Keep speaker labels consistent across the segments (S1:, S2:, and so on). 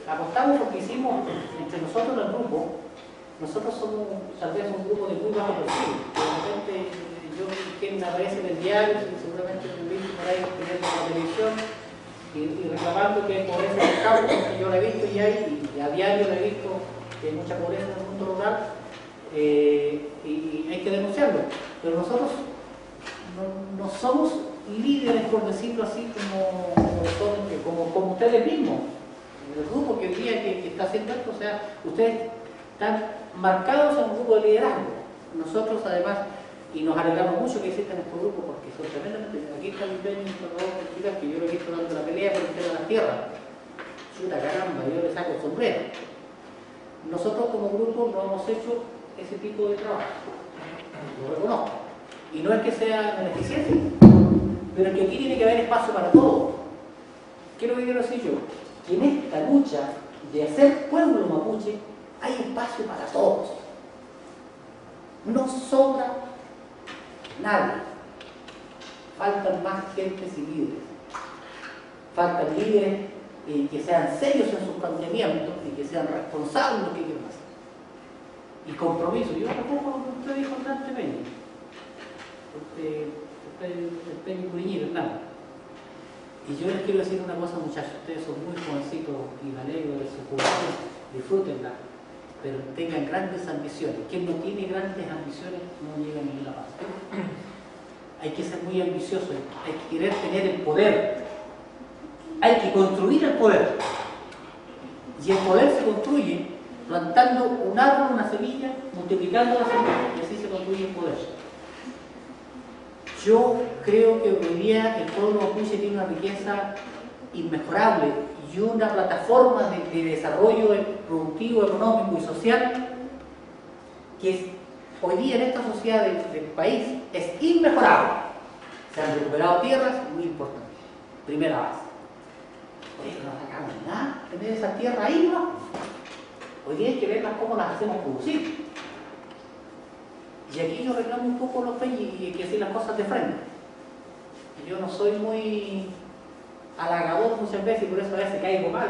S1: apostamos porque hicimos entre nosotros el grupo. Nosotros somos tal vez un grupo de muy bajo perfil. De repente yo quien aparece en el diario, y seguramente lo he visto por ahí teniendo la televisión y reclamando que hay pobreza en el campo, que yo lo he visto y a diario lo he visto que hay mucha pobreza en el mundo rural, y hay que denunciarlo. Pero nosotros no somos líderes, por decirlo así, como ustedes mismos. El grupo que hoy día que está haciendo esto, o sea, ustedes están marcados en un grupo de liderazgo. Nosotros además, y nos alegramos mucho que existan estos grupos porque son tremendamente. Aquí está mi peño, que yo lo he visto dando la pelea por el tema de las tierras. Chuta caramba, yo le saco el sombrero. Nosotros como grupo no hemos hecho ese tipo de trabajo, lo reconozco. Y no es que sea beneficioso, pero es que aquí tiene que haber espacio para todos. ¿Qué es lo que quiero decir yo? Que en esta lucha de hacer pueblo mapuche hay espacio para todos. No sobra nadie. Faltan más gentes y líderes. Faltan líderes que sean serios en sus planteamientos y que sean responsables de lo que quieren hacer. Y compromiso. Yo tampoco usted dijo Hernán Peña. El Peña Curiñero, nada. Y yo les quiero decir una cosa, muchachos. Ustedes son muy jovencitos y me alegro de su juventud. Disfrútenla. Pero tengan grandes ambiciones. Quien no tiene grandes ambiciones no llega a ninguna parte. Hay que ser muy ambicioso, hay que querer tener el poder, hay que construir el poder. Y el poder se construye plantando un árbol, una semilla, multiplicando la semilla, y así se construye el poder. Yo creo que hoy día el pueblo mapuche tiene una riqueza inmejorable y una plataforma de desarrollo productivo, económico y social que hoy día en esta sociedad del país es inmejorable. Se han recuperado tierras, muy importante. Primera base. Oye, no sacamos nada, tener esa tierra ahí, ¿no? Hoy día hay que verlas cómo las hacemos producir. Y aquí yo reclamo un poco los peñas y hay que decir las cosas de frente. Yo no soy muy halagador muchas veces y por eso a veces caigo mal,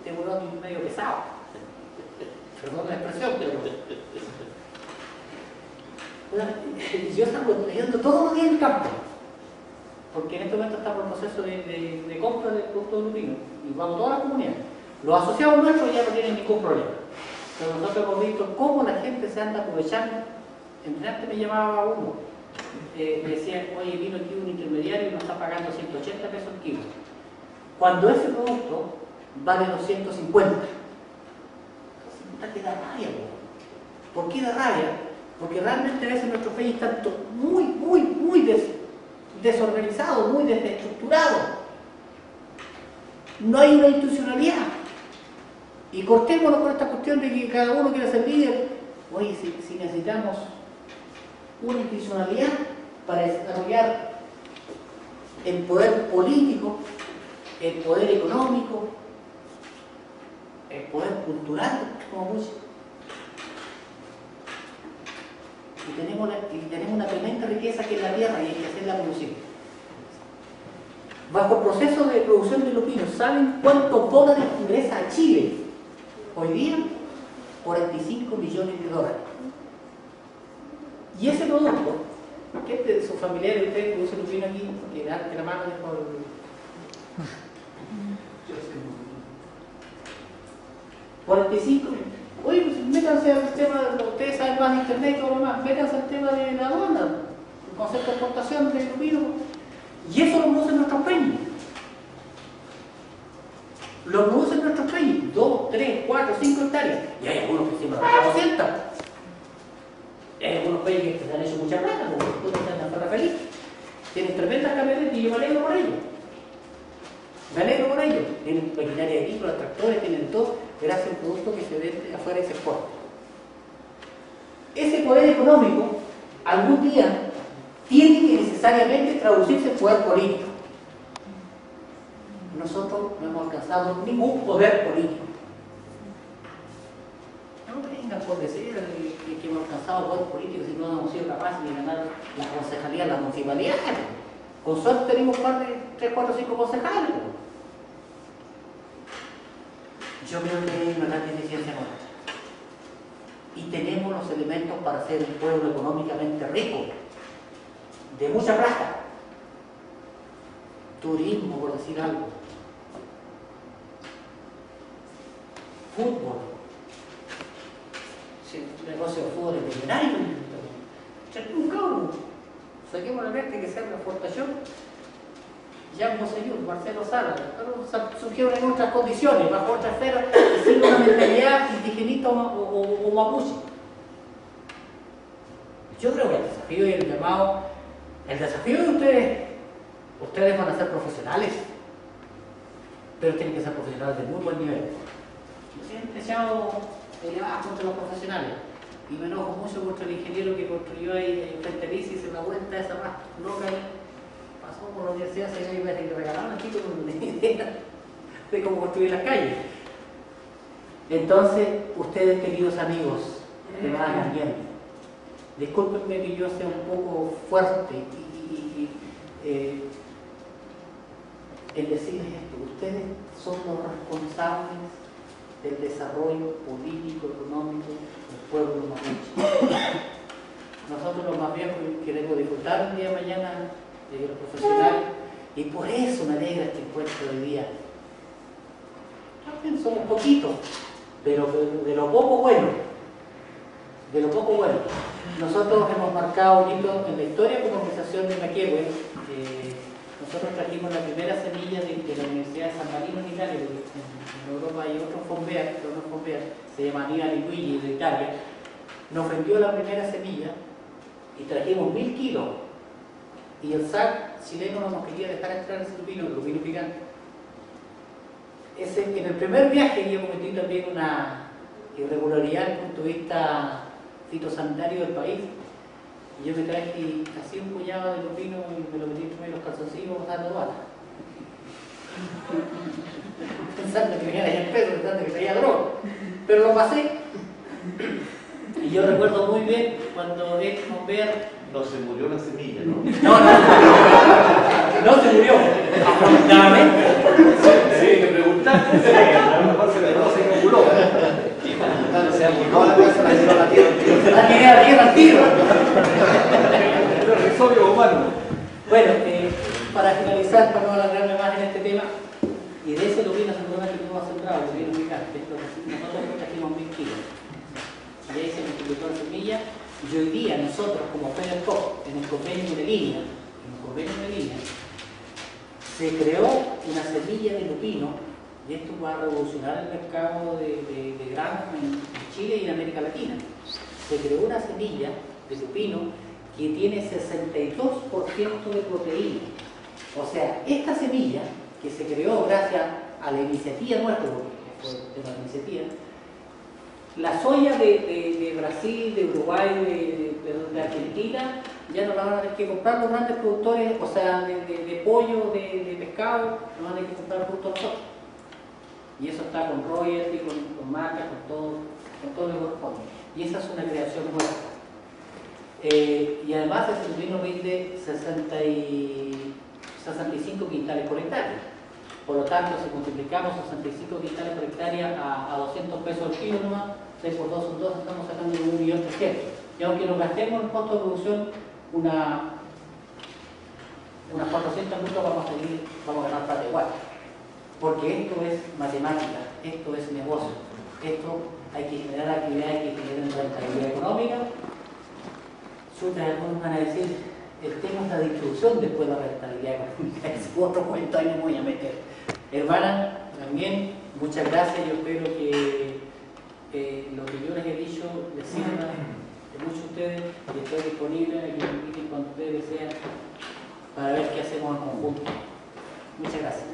S1: tengo un odio medio pesado. Perdón la expresión, pero yo salgo leyendo todos los días en el campo, porque en este momento estamos en proceso de compra de productos lupinos y vamos a toda la comunidad. Los asociados nuestros ya no tienen ningún problema, pero nosotros hemos visto cómo la gente se anda aprovechando. Antes me llamaba uno, me decía, oye, vino aquí un intermediario y nos está pagando 180 pesos el kilo, cuando ese producto vale 250. Entonces me da rabia. ¿Por qué da rabia? Porque realmente a veces nuestros países están muy desorganizados, muy desestructurados. No hay una institucionalidad. Y cortémonos con esta cuestión de que cada uno quiere ser líder. Oye, si necesitamos una institucionalidad para desarrollar el poder político, el poder económico, el poder cultural, como mucho. Y tenemos una tremenda riqueza que es la tierra y hay que hacerla producir. Bajo el proceso de producción de lupinos, ¿saben cuántos dólares ingresa a Chile hoy día? 45 millones de dólares. Y ese producto, ¿qué de sus familiares de ustedes producen lupino aquí? Que darte la mano por... Yo sé. 45. Oye, pues métanse al tema, ustedes saben más de internet y todo lo más, métanse al tema de la aduana, el concepto de exportación de lupino. Y eso lo producen nuestros peñas. Lo producen nuestros peñas, 2, 3, 4, 5 hectáreas. Y hay algunos que siembran 200. Y hay algunos peñas que se han hecho mucha plata, porque después están en la feliz. Tienen tremendas camionetas y yo me alegro por ellos. Me alegro por ellos. Tienen maquinaria agrícola, tractores, tienen todo, gracias a un producto que se vende afuera y se exporta. Ese poder económico, algún día, tiene que necesariamente traducirse en poder político. Nosotros no hemos alcanzado ningún poder político. No vengan por decir que hemos alcanzado poder político si no hemos sido capaces de ganar la concejalía, la municipalidad. Con suerte tenemos más de 3, 4, 5 concejales. Yo creo que hay una gran deficiencia nuestra. Y tenemos los elementos para ser un pueblo económicamente rico, de mucha plata. Turismo, por decir algo. Fútbol. Si el negocio de fútbol es millonario. Un cabrón. Saquemos la mente que sea una exportación. Jean Bosellur, Marcelo Sala, pero surgieron en otras condiciones, bajo otra esfera, sin una mentalidad indigenista o mapuche. Yo creo que el desafío y el llamado, el desafío de ustedes van a ser profesionales, pero tienen que ser profesionales de muy buen nivel. Yo siempre he echado contra los profesionales y me enojo mucho contra el ingeniero que construyó ahí frente a Lice y se la vuelta esa más loca ahí. Pasó por la universidad, se iba a regalar un chico con una idea de cómo construir las calles. Entonces, ustedes, queridos amigos, que me hagan bien, discúlpenme que yo sea un poco fuerte en decirles esto. Ustedes son los responsables del desarrollo político, económico del pueblo mapuche. Nosotros los más viejos queremos disfrutar un día de mañana de los profesionales, y por eso me alegra este encuentro de hoy día. También somos poquitos, pero de lo poco bueno, nosotros hemos marcado un hito en la historia como organización de Maquehue. Nosotros trajimos la primera semilla de la Universidad de San Marino en Italia, en Europa hay otro Fonbear, se llama Aníbal Luigi de Italia, nos vendió la primera semilla y trajimos 1000 kilos. Y el SAC chileno no nos quería dejar entrar ese lupino, el lupino picante. En el primer viaje yo cometí también una irregularidad desde el punto de vista fitosanitario del país. Y yo me traje así un puñado de lupino y me lo metí entre los calzoncillos botando balas. Pensando que venía en peso, pensando que traía droga. Pero lo pasé. Y yo recuerdo muy bien cuando Fonbear.
S2: No se murió la semilla, ¿no?
S1: No se murió. Afortunadamente.
S2: Sí, me preguntaste. A lo mejor se inoculó. Se amoló la casa, la tiró a la tierra.
S1: La tiré a la tierra al tiro.
S2: El rizorio humano.
S1: Bueno, para finalizar, para no alargarme más en este tema, y de ese lupino seguramente que no va a sembrar, lo vieron picante. Nosotros trajimos 1000 kilos. Y ahí se multiplicó la semilla. Y hoy día nosotros como FEDERCOP, en el convenio de línea, se creó una semilla de lupino, y esto va a revolucionar el mercado de granos en Chile y en América Latina. Se creó una semilla de lupino que tiene 62% de proteína. O sea, esta semilla que se creó gracias a la iniciativa nuestra, porque fue de la iniciativa, la soya de Brasil, de Uruguay, de Argentina, ya no la van a tener que comprar los grandes productores, o sea, de pollo, de pescado, no van a tener que comprar justo nosotros. Y eso está con royalty, con marcas, con todo lo que corresponde. Y esa es una creación nuestra. Y además ese lupino rinde 65 quintales por hectárea. Por lo tanto, si multiplicamos 65 quintales por hectárea a 200 pesos el kilo nomás, 6 por 2 son 2, estamos sacando 1.300.000. Y aunque nos gastemos en costo de producción unas 400 lucas, vamos a ganar plata igual. Porque esto es matemática, esto es negocio, esto hay que generar actividades que generen rentabilidad económica. Algunos van a decir, el tema es la distribución después de la rentabilidad económica, es otro cuento, ahí no me voy a meter. Hermana, también muchas gracias, yo espero que lo que yo les he dicho les sirva de muchos de ustedes, y estoy disponible y me inviten cuando ustedes desean para ver qué hacemos en conjunto. Muchas gracias.